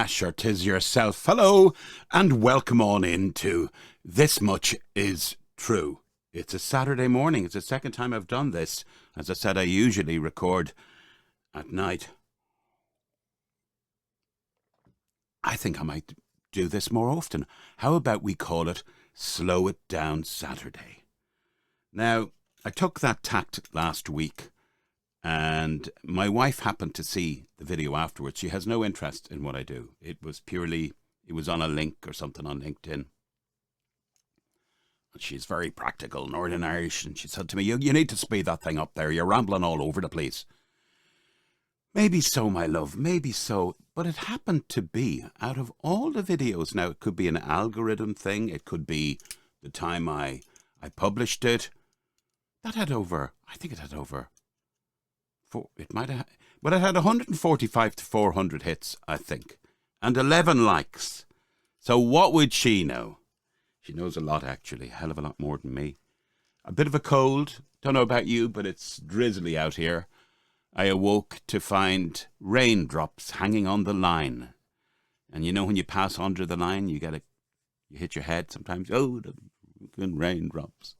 Sure 'tis yourself. Hello, and welcome on into This Much Is True. It's a Saturday morning. It's the second time I've done this. As I said, I usually record at night. I think I might do this more often. How about we call it Slow It Down Saturday? Now, I took that tact last week, and my wife happened to see the video afterwards. She has no interest in what I do. It was on a link or something on LinkedIn. She's very practical, Northern Irish, and she said to me, you need to speed that thing up there. You're rambling all over the place. Maybe so, my love, maybe so. But it happened to be, out of all the videos, now it could be an algorithm thing, it could be the time I published it, it had over, it had 145 to 400 hits, I think, and 11 likes. So what would she know? She knows a lot, actually, a hell of a lot more than me. A bit of a cold, don't know about you, but it's drizzly out here. I awoke to find raindrops hanging on the line. And you know when you pass under the line, you hit your head sometimes. Oh, the fucking raindrops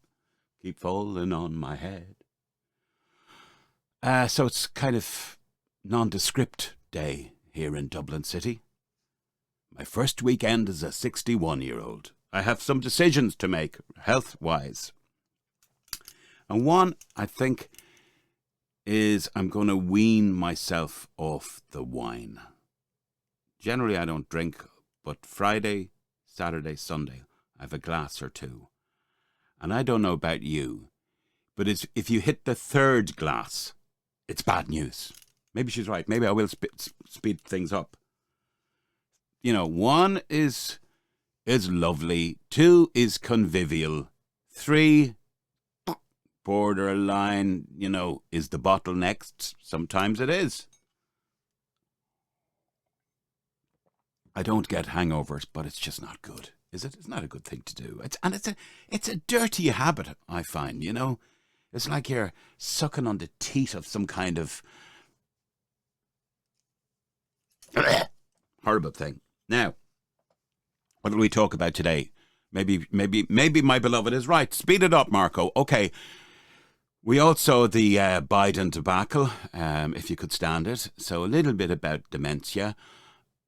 keep falling on my head. So it's kind of nondescript day here in Dublin City. My first weekend as a 61-year-old. I have some decisions to make, health-wise. And one, I think, is I'm going to wean myself off the wine. Generally, I don't drink, but Friday, Saturday, Sunday, I have a glass or two. And I don't know about you, but if you hit the third glass, it's bad news. Maybe she's right. Maybe I will speed things up. You know, 1 is lovely, 2 is convivial, 3, borderline, is the bottle next? Sometimes it is. I don't get hangovers, but it's just not good, is it? It's not a good thing to do. It's a dirty habit, I find, It's like you're sucking on the teat of some kind of horrible thing. Now, what will we talk about today? Maybe my beloved is right. Speed it up, Marko. Okay. We all saw the Biden debacle, if you could stand it. So a little bit about dementia.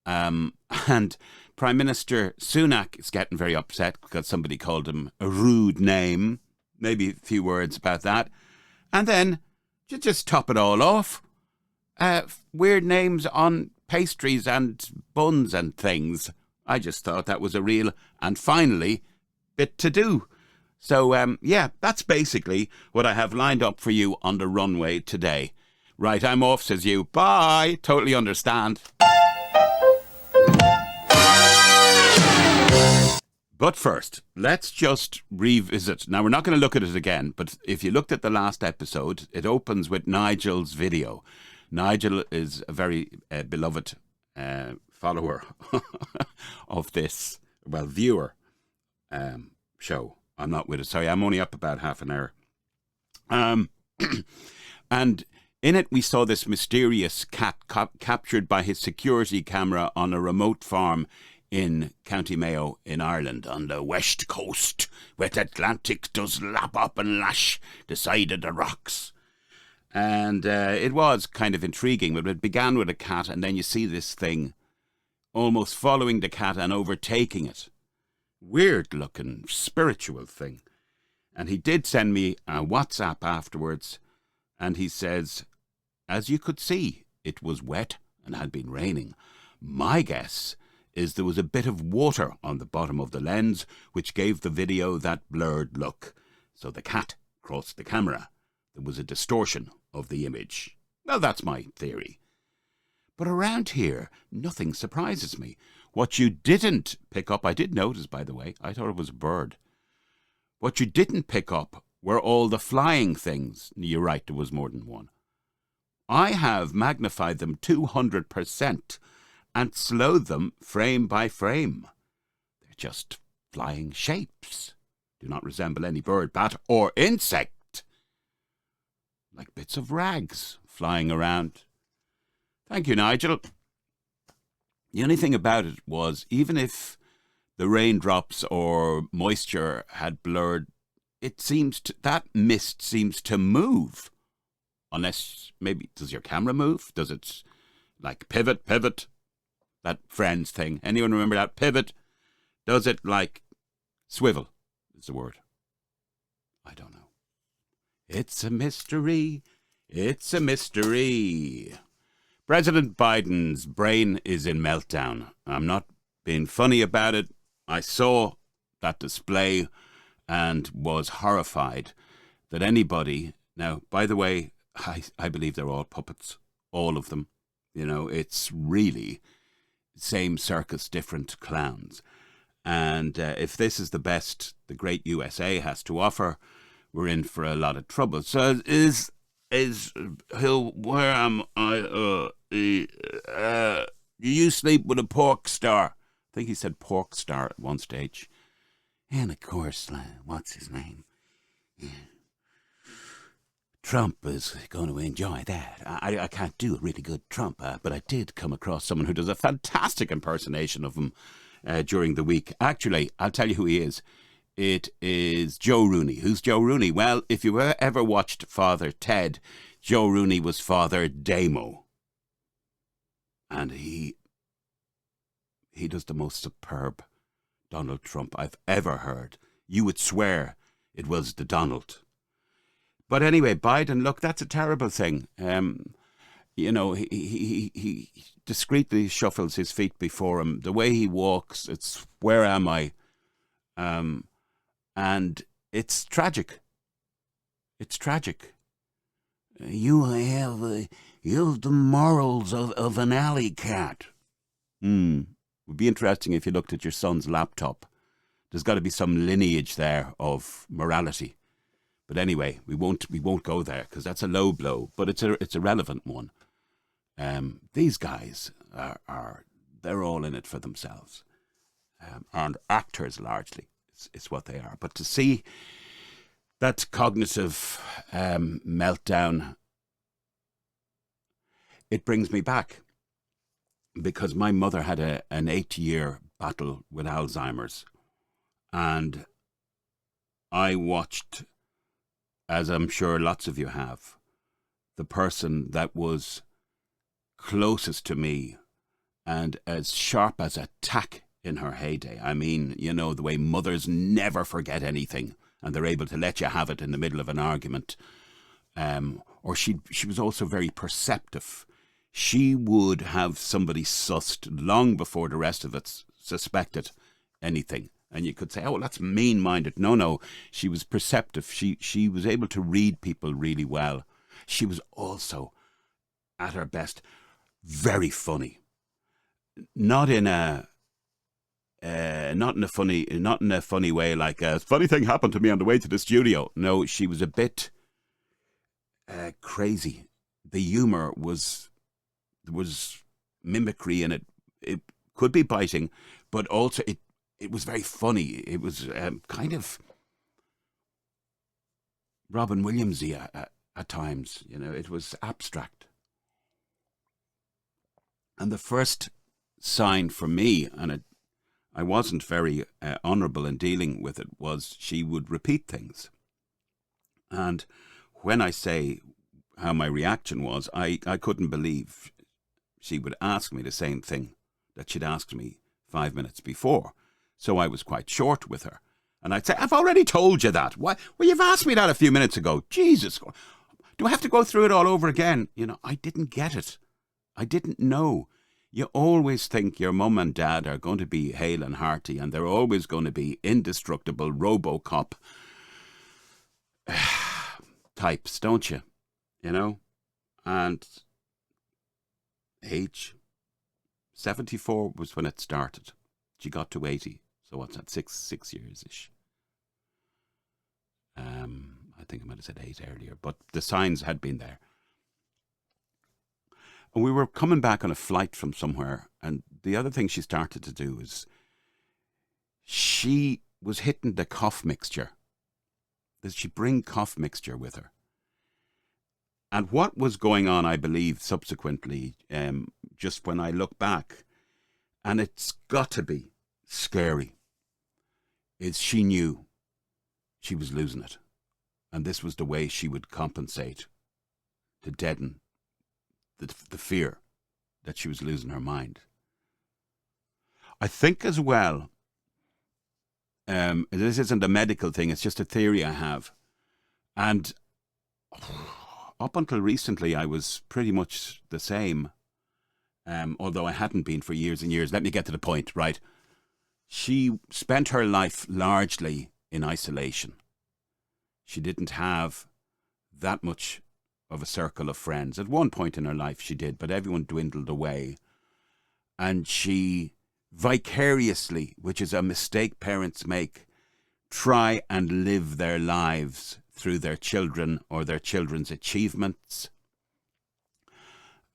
And Prime Minister Sunak is getting very upset because somebody called him a rude name. Maybe a few words about that. And then, to just top it all off, weird names on pastries and buns and things. I just thought that was a real, and finally, bit to do. So, that's basically what I have lined up for you on the runway today. Right, I'm off, says you. Bye. Totally understand. But first, let's just revisit. Now, we're not going to look at it again, but if you looked at the last episode, it opens with Nigel's video. Nigel is a very beloved follower of this, viewer show. I'm not with it. Sorry, I'm only up about half an hour. And in it, we saw this mysterious cat captured by his security camera on a remote farm in County Mayo in Ireland on the west coast, where the Atlantic does lap up and lash the side of the rocks. And it was kind of intriguing, but it began with a cat, and then you see this thing almost following the cat and overtaking it. Weird-looking, spiritual thing. And he did send me a WhatsApp afterwards, and he says, as you could see, it was wet and had been raining. My guess is there was a bit of water on the bottom of the lens, which gave the video that blurred look. So the cat crossed the camera. There was a distortion of the image. Well, that's my theory. But around here, nothing surprises me. What you didn't pick up, I did notice, by the way, I thought it was a bird. What you didn't pick up were all the flying things. You're right, there was more than one. I have magnified them 200% and slowed them frame by frame. They're just flying shapes. Do not resemble any bird, bat, or insect. Like bits of rags flying around. Thank you, Nigel. The only thing about it was, even if the raindrops or moisture had blurred, that mist seems to move. Unless, maybe, does your camera move? Does it, like, pivot? That Friends thing. Anyone remember that? Pivot? Does it, like, swivel is the word? I don't know. It's a mystery. It's a mystery. President Biden's brain is in meltdown. I'm not being funny about it. I saw that display and was horrified that anybody... Now, by the way, I believe they're all puppets. All of them. You know, it's really same circus, different clowns. And if this is the best the great USA has to offer, we're in for a lot of trouble. So where am I? You sleep with a pork star. I think he said pork star at one stage. And of course, what's his name? Yeah. Trump is going to enjoy that. I can't do a really good Trump, but I did come across someone who does a fantastic impersonation of him during the week. Actually, I'll tell you who he is. It is Joe Rooney. Who's Joe Rooney? Well, if you ever watched Father Ted, Joe Rooney was Father Damo. And he does the most superb Donald Trump I've ever heard. You would swear it was the Donald. But anyway, Biden, look, that's a terrible thing. You know, he discreetly shuffles his feet before him. The way he walks, it's, where am I? And it's tragic. It's tragic. You have the morals of an alley cat. Would be interesting if you looked at your son's laptop. There's got to be some lineage there of morality. But anyway, we won't go there because that's a low blow. But it's a relevant one. These guys they're all in it for themselves, and actors largely is what they are. But to see that cognitive meltdown, it brings me back, because my mother had an 8-year battle with Alzheimer's, and I watched, as I'm sure lots of you have, the person that was closest to me and as sharp as a tack in her heyday. I mean, you know, the way mothers never forget anything and they're able to let you have it in the middle of an argument. Or she was also very perceptive. She would have somebody sussed long before the rest of us suspected anything. And you could say, oh, well, that's mean-minded. No, she was perceptive. She was able to read people really well. She was also, at her best, very funny. Not in a funny way, like a funny thing happened to me on the way to the studio. No, she was a bit crazy. The humor there was mimicry in it. It could be biting, but also it was very funny. It was kind of Robin Williams-y at times. You know, it was abstract. And the first sign for me, and I wasn't very honourable in dealing with it, was she would repeat things. And when I say how my reaction was, I couldn't believe she would ask me the same thing that she'd asked me 5 minutes before. So I was quite short with her. And I'd say, I've already told you that. Why? Well, you've asked me that a few minutes ago. Jesus, do I have to go through it all over again? You know, I didn't get it. I didn't know. You always think your mum and dad are going to be hale and hearty, and they're always going to be indestructible RoboCop types, don't you? You know? And age 74 was when it started. She got to 80. So what's that? Six years-ish. I think I might have said 8 earlier, but the signs had been there. And we were coming back on a flight from somewhere, and the other thing she started to do is she was hitting the cough mixture. Did she bring cough mixture with her? And what was going on, I believe, subsequently, just when I look back, and it's got to be scary, is she knew she was losing it. And this was the way she would compensate to deaden the fear that she was losing her mind. I think as well, this isn't a medical thing, it's just a theory I have. And up until recently, I was pretty much the same, although I hadn't been for years and years. Let me get to the point, right? She spent her life largely in isolation. She didn't have that much of a circle of friends. At one point in her life she did, but everyone dwindled away. And she vicariously, which is a mistake parents make, try and live their lives through their children or their children's achievements.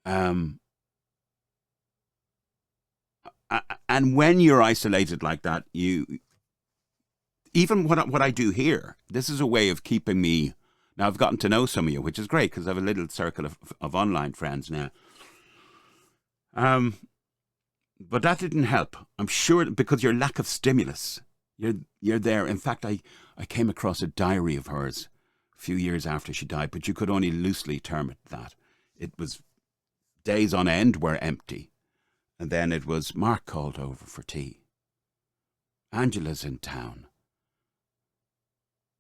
And when you're isolated like that, even what I do here, this is a way of keeping me. Now, I've gotten to know some of you, which is great because I have a little circle of online friends now. But that didn't help. I'm sure because your lack of stimulus, you're there. In fact, I came across a diary of hers a few years after she died, but you could only loosely term it that. It was days on end were empty. And then it was Mark called over for tea. Angela's in town.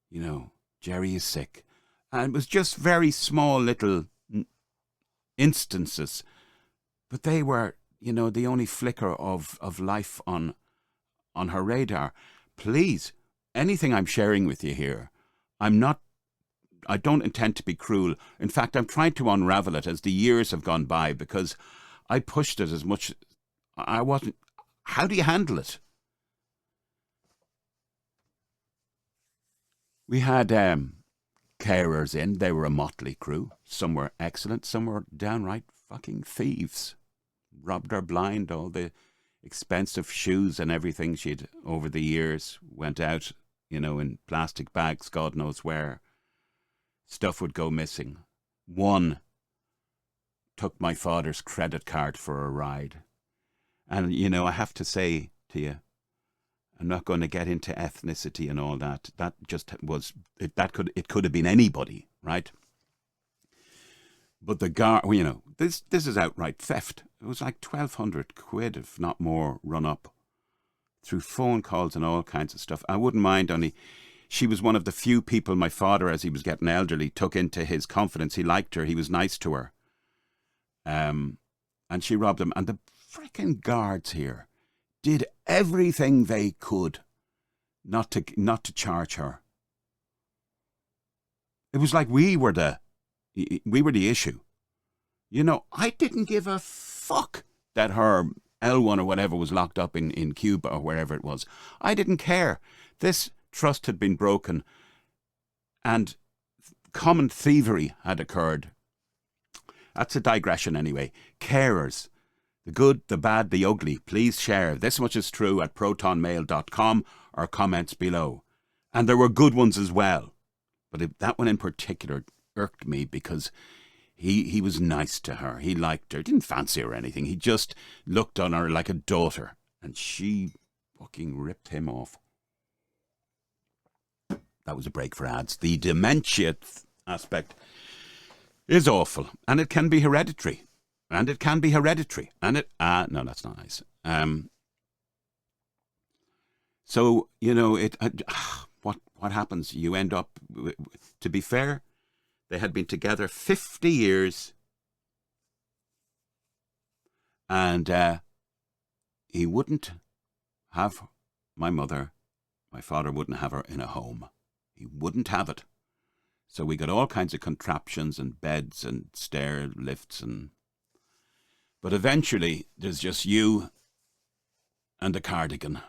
You know, Jerry is sick. And it was just very small little instances. But they were, you know, the only flicker of life on her radar. Please, anything I'm sharing with you here, I don't intend to be cruel. In fact, I'm trying to unravel it as the years have gone by because I pushed it as much. I wasn't. How do you handle it? We had carers in. They were a motley crew. Some were excellent. Some were downright fucking thieves. Robbed her blind. All the expensive shoes and everything she'd over the years went out, you know, in plastic bags, God knows where. Stuff would go missing. One took my father's credit card for a ride. And, you know, I have to say to you, I'm not going to get into ethnicity and all that. That just was, it could have been anybody, right? But the guard, you know, this is outright theft. It was like 1,200 quid, if not more, run up through phone calls and all kinds of stuff. I wouldn't mind only, she was one of the few people my father, as he was getting elderly, took into his confidence. He liked her. He was nice to her. And she robbed him. And the frickin' guards here did everything they could not to charge her. It was like we were the issue. You know, I didn't give a fuck that her L1 or whatever was locked up in Cuba or wherever it was. I didn't care. This trust had been broken and common thievery had occurred. That's a digression anyway. Carers. The good, the bad, the ugly. Please share. This much is true at protonmail.com or comments below. And there were good ones as well. But that one in particular irked me because he was nice to her. He liked her. Didn't fancy her or anything. He just looked on her like a daughter. And she fucking ripped him off. That was a break for ads. The dementia aspect is awful. And it can be hereditary. And it can be hereditary. And it... no, that's not nice. So, you know, what happens? You end up... To be fair, they had been together 50 years. And he wouldn't have my mother. My father wouldn't have her in a home. He wouldn't have it. So we got all kinds of contraptions and beds and stair lifts and... But eventually, there's just you and the cardigan.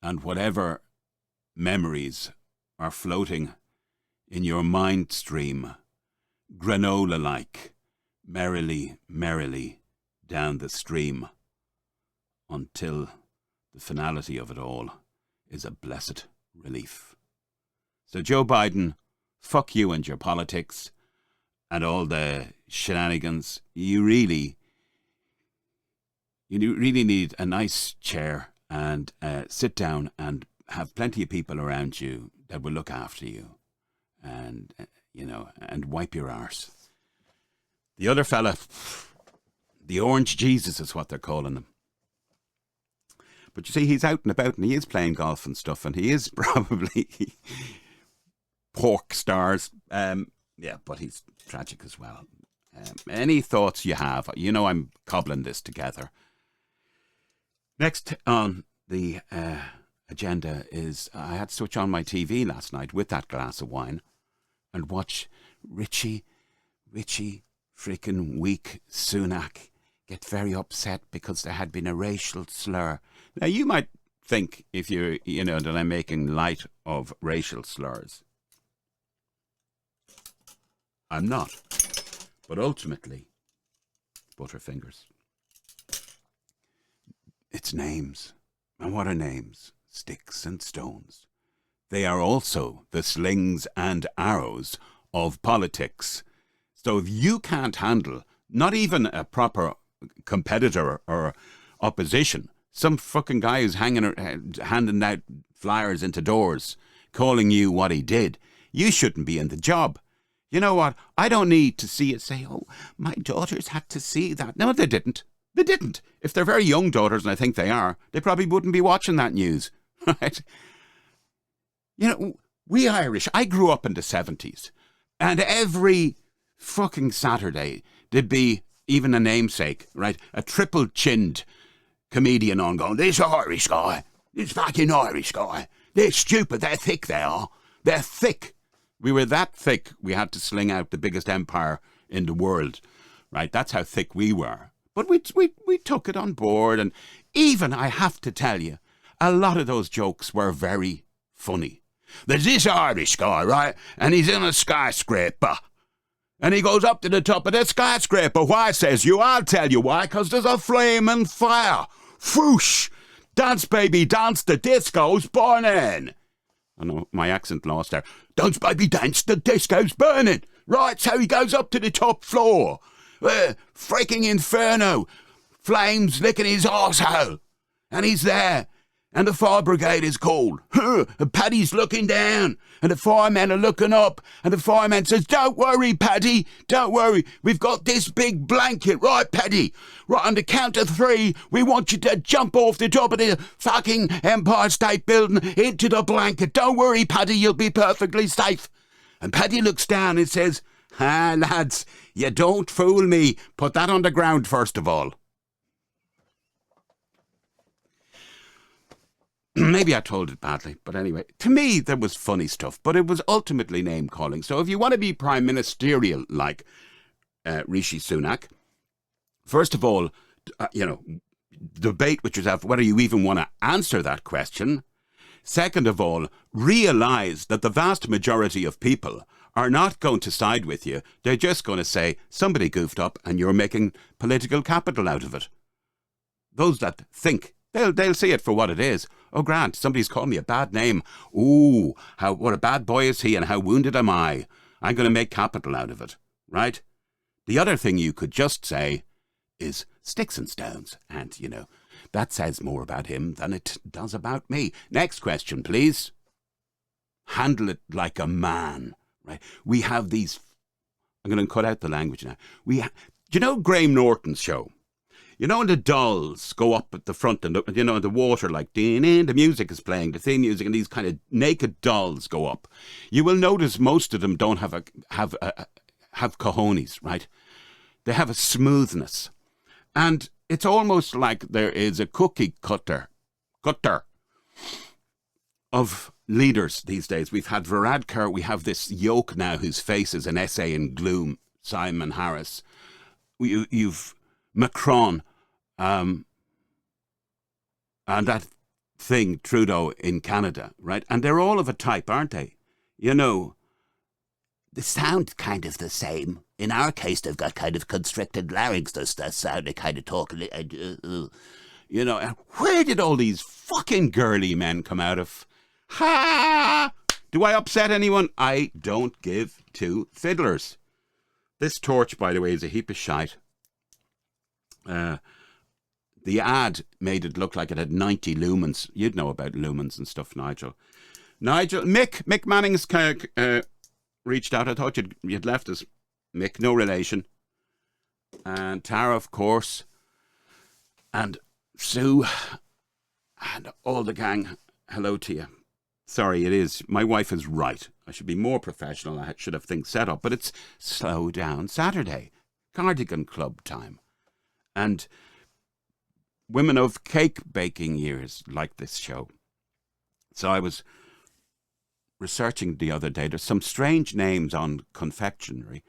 And whatever memories are floating in your mind stream, granola-like, merrily, merrily down the stream, until the finality of it all is a blessed relief. So Joe Biden, fuck you and your politics and all the shenanigans. You really... You really need a nice chair and sit down and have plenty of people around you that will look after you and, and wipe your arse. The other fella, the Orange Jesus is what they're calling him. But you see, he's out and about and he is playing golf and stuff and he is probably pork stars. But he's tragic as well. Any thoughts you have? I'm cobbling this together. Next on the agenda is I had to switch on my TV last night with that glass of wine and watch Richie freaking weak Sunak get very upset because there had been a racial slur. Now, you might think if that I'm making light of racial slurs. I'm not. But ultimately, Butterfingers, it's names. And what are names? Sticks and stones. They are also the slings and arrows of politics. So if you can't handle not even a proper competitor or opposition, some fucking guy who's handing out flyers into doors, calling you what he did, you shouldn't be in the job. You know what? I don't need to see it say, oh, my daughters had to see that. No, they didn't. They didn't. If they're very young daughters, and I think they are, they probably wouldn't be watching that news, right? We Irish, I grew up in the 70s, and every fucking Saturday there'd be even a namesake, right? A triple-chinned comedian on going, this Irish guy, this fucking Irish guy, they're stupid, they're thick, they are. They're thick. We were that thick, we had to sling out the biggest empire in the world, right? That's how thick we were. But we took it on board, and even, I have to tell you, a lot of those jokes were very funny. There's this Irish guy, right? And he's in a skyscraper. And he goes up to the top of the skyscraper. Why, says you? I'll tell you why. 'Cause there's a flaming fire. Whoosh! Dance, baby, dance, the disco's burning. I know, my accent lost there. Dance, baby, dance, the disco's burning. Right, so he goes up to the top floor. Freaking inferno. Flames licking his arsehole. And he's there. And the fire brigade is called. And Paddy's looking down. And the firemen are looking up. And the fireman says, don't worry, Paddy. Don't worry. We've got this big blanket. Right, Paddy? Right, on the count of 3, we want you to jump off the top of the fucking Empire State Building into the blanket. Don't worry, Paddy. You'll be perfectly safe. And Paddy looks down and says, lads, you don't fool me. Put that on the ground first of all. Maybe I told it badly, but anyway, to me there was funny stuff, but it was ultimately name calling. So if you want to be prime ministerial like Rishi Sunak, first of all, debate with yourself whether you even want to answer that question. Second of all, realise that the vast majority of people are not going to side with you. They're just going to say somebody goofed up and you're making political capital out of it. Those that think, they'll see it for what it is. Oh, Grant, somebody's called me a bad name. Ooh, what a bad boy is he and how wounded am I? I'm going to make capital out of it, right? The other thing you could just say is sticks and stones. And, that says more about him than it does about me. Next question, please. Handle it like a man, right? We have these... I'm going to cut out the language now. Graham Norton's show? And the dolls go up at the front and, the water like, the music is playing, the theme music, and these kind of naked dolls go up. You will notice most of them don't have cojones, right? They have a smoothness. And it's almost like there is a cookie cutter of leaders these days. We've had Varadkar, we have this yoke now whose face is an essay in gloom, Simon Harris. You've Macron, and that thing, Trudeau in Canada, right? And they're all of a type, aren't they? They sound kind of the same. In our case, they've got kind of constricted larynx. They sound, they kind of talk, and where did all these fucking girly men come out of? Ha! Do I upset anyone? I don't give two fiddlers. This torch, by the way, is a heap of shite. The ad made it look like it had 90 lumens. You'd know about lumens and stuff, Nigel. Mick Manning's reached out. I thought you'd left us. Mick, no relation. And Tara, of course. And Sue. And all the gang. Hello to you. Sorry, it is. My wife is right. I should be more professional. I should have things set up. But it's Slow Down Saturday. Cardigan Club time. And women of cake baking years like this show. So I was researching the other day. There's some strange names on Confectionery.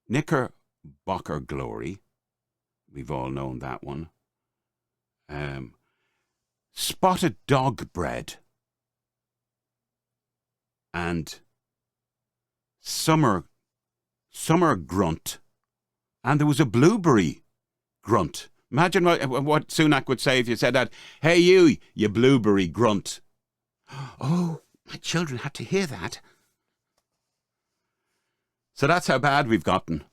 Knickerbocker Glory. We've all known that one. Spotted Dog Bread. And Summer Grunt. And there was a Blueberry Grunt. Imagine what Sunak would say if you said that. Hey you blueberry grunt. Oh, my children had to hear that. So that's how bad we've gotten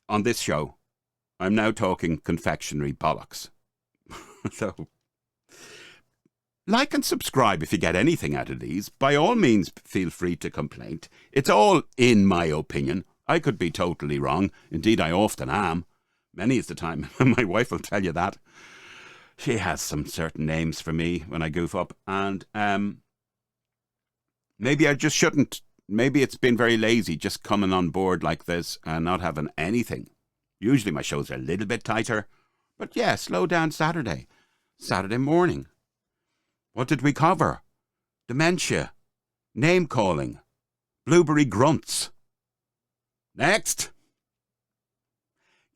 on this show. I'm now talking confectionery bollocks. So, like and subscribe if you get anything out of these. By all means, feel free to complain. It's all in my opinion. I could be totally wrong. Indeed, I often am. Many is the time. My wife will tell you that. She has some certain names for me when I goof up. And maybe I just shouldn't. Maybe it's been very lazy just coming on board like this and not having anything. Usually my shows are a little bit tighter. But yeah, Slow Down Saturday. Saturday morning. What did we cover? Dementia. Name calling. Blueberry grunts. Next.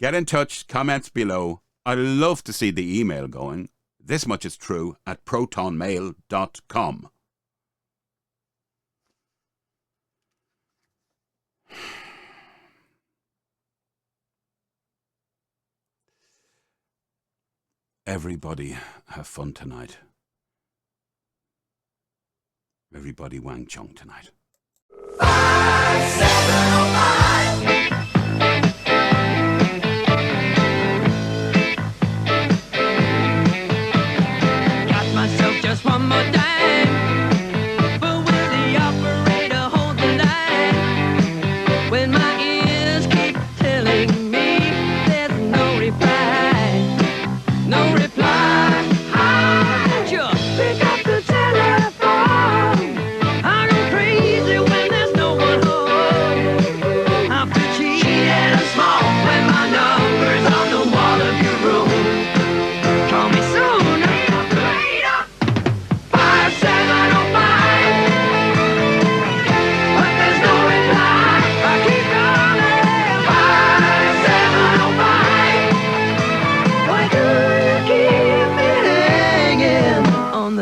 Get in touch, comments below. I love to see the email going. thismuchistrue @protonmail.com. Everybody have fun tonight. Everybody wang chong tonight. 5705. Just one more time, but will the operator hold the line when my ears keep telling me there's no reply, no reply? How'd you pick up the telephone? I go crazy when there's no one home. I feel cheated and small when my number's on the wall of your room. Call me soon.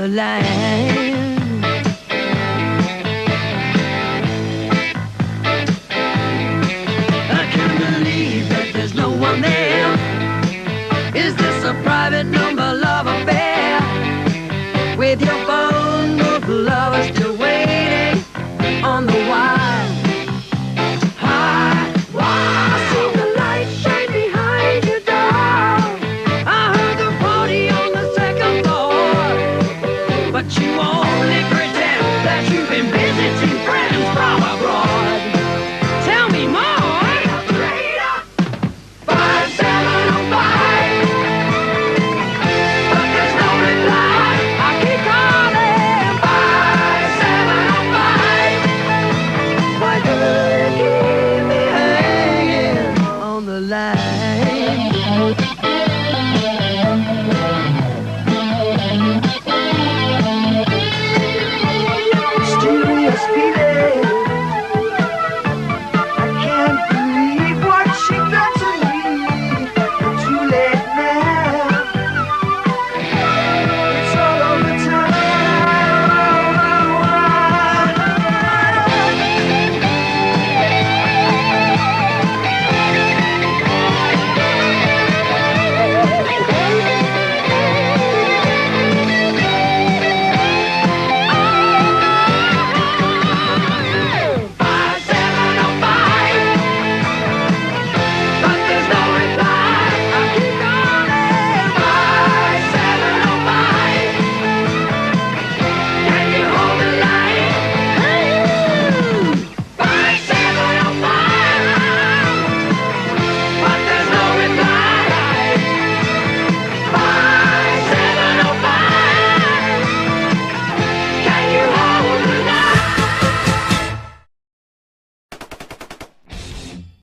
Line.